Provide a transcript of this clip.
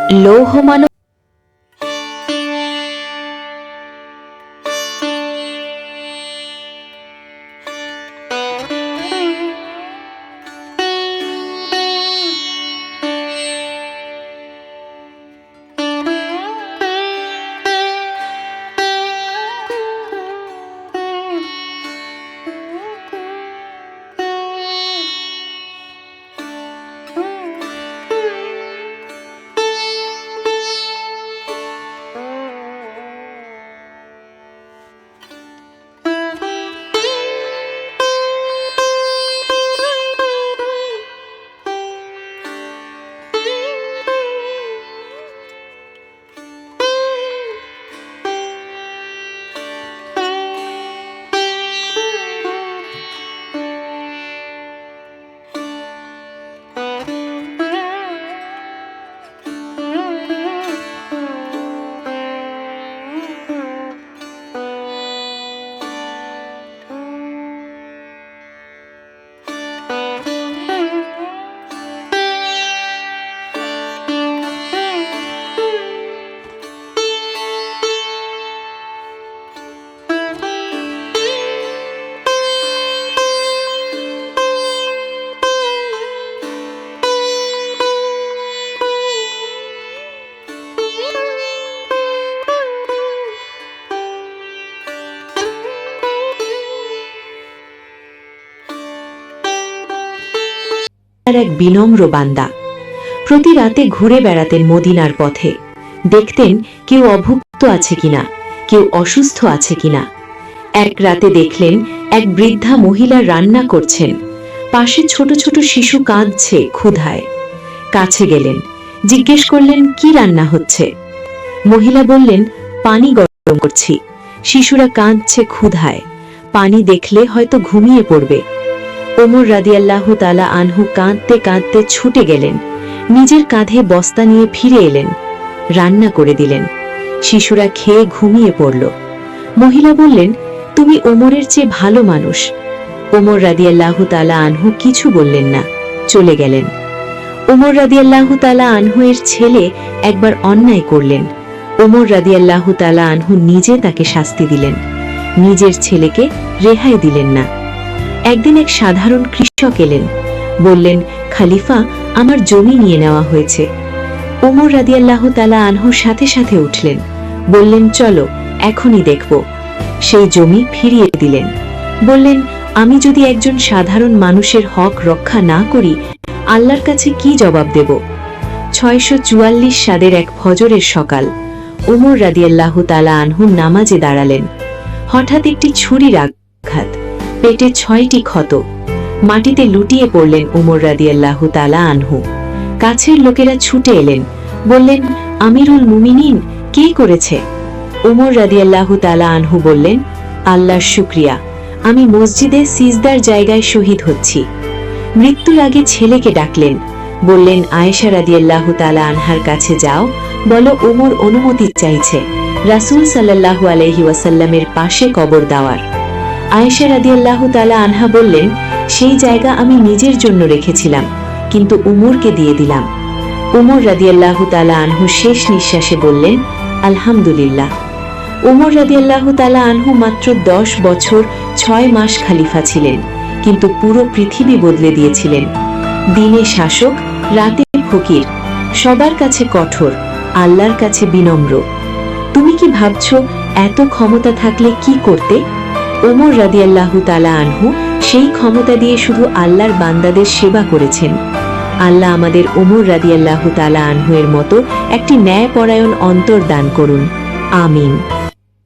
লৌহ মানব এক বিনম্র বান্দা। প্রতি রাতে ঘুরে বেড়াতেন মদিনার পথে, দেখতেন কেউ অভুক্ত আছে কিনা, কেউ অসুস্থ আছে কিনা। এক রাতে দেখলেন এক বৃদ্ধা মহিলা রান্না করছেন, পাশে ছোট ছোট শিশু কাঁদছে ক্ষুধায়। কাছে গেলেন, জিজ্ঞেস করলেন কি রান্না হচ্ছে। মহিলা বললেন পানি গরম করছি, শিশুরা কাঁদছে ক্ষুধায়, পানি দেখলে হয়তো ঘুমিয়ে পড়বে। ওমর রাদিয়াল্লাহু তাআলা আনহু কাঁদতে কাঁদতে ছুটে গেলেন, নিজের কাঁধে বস্তা নিয়ে ফিরে এলেন, রান্না করে দিলেন। শিশুরা খেয়ে ঘুমিয়ে পড়ল। মহিলা বললেন তুমি ওমরের চেয়ে ভালো মানুষ। ওমর রাদিয়াল্লাহু তাআলা আনহু কিছু বললেন না, চলে গেলেন। ওমর রাদিয়াল্লাহু তাআলা আনহু এর ছেলে একবার অন্যায় করলেন। ওমর রাদিয়াল্লাহু তাআলা আনহু নিজে তাকে শাস্তি দিলেন, নিজের ছেলেকে রেহাই দিলেন না। একদিন এক সাধারণ কৃষক এলেন, বললেন খলিফা আমার জমি নিয়ে নেওয়া হয়েছে। ওমর রাদিয়াল্লাহু তাআলা আনহুর সাথে সাথে উঠলেন, বললেন চলো এখনই দেখব। সেই জমি ফিরিয়ে দিলেন, বললেন আমি যদি একজন সাধারণ মানুষের হক রক্ষা না করি আল্লাহর কাছে কি জবাব দেব। 644 সালের এক ফজরের সকাল ওমর রাদিয়াল্লাহু তাআলা আনহু নামাজে দাঁড়ালেন। হঠাৎ একটি ছুরির আঘাত, পেটে 6টি ক্ষত, মাটিতে লুটিয়ে পড়লেন ওমর রাদিয়াল্লাহু তাআলা আনহু। কাছের লোকেরা ছুটে এলেন, বললেন আমিরুল মুমিনিন কে করেছে? ওমর রাদিয়াল্লাহু তাআলা আনহু বললেন আল্লাহর শুকরিয়া, আমি মসজিদে সিজদার জায়গায় শহীদ হচ্ছি। মৃত্যুর আগে ছেলেকে ডাকলেন, বললেন আয়েশা রাদিয়াল্লাহু তাআলা আনহার কাছে যাও, বলো ওমর অনুমতি চাইছে রাসূল সাল্লাল্লাহু আলাইহি ওয়াসাল্লামের পাশে কবর দেওয়ার। আয়েশা রাদিয়াল্লাহু তাআলা আনহা বললেন সেই জায়গা আমি নিজের জন্য রেখেছিলাম, কিন্তু উমরকে দিয়ে দিলাম। উমর রাদিয়াল্লাহু তাআলা আনহু শেষ নিঃশ্বাসে বললেন আলহামদুলিল্লাহ। উমর রাদিয়াল্লাহু তাআলা আনহু মাত্র 10 বছর 6 মাস খলিফা ছিলেন, কিন্তু পুরো পৃথিবী বদলে দিয়েছিলেন। দিনে শাসক, রাতে ফকির, সবার কাছে কঠোর, আল্লাহর কাছে বিনম্র। তুমি কি ভাবছো এত ক্ষমতা থাকলে কি করতে? ওমর রাদিয়াল্লাহু তাআলা আনহু সেই ক্ষমতা দিয়ে শুধু আল্লাহর বান্দাদের সেবা করেছেন। আল্লাহ আমাদের ওমর রাদিয়াল্লাহু তাআলা আনহু এর মতো একটি ন্যায়পরায়ণ অন্তর দান করুন। আমিন।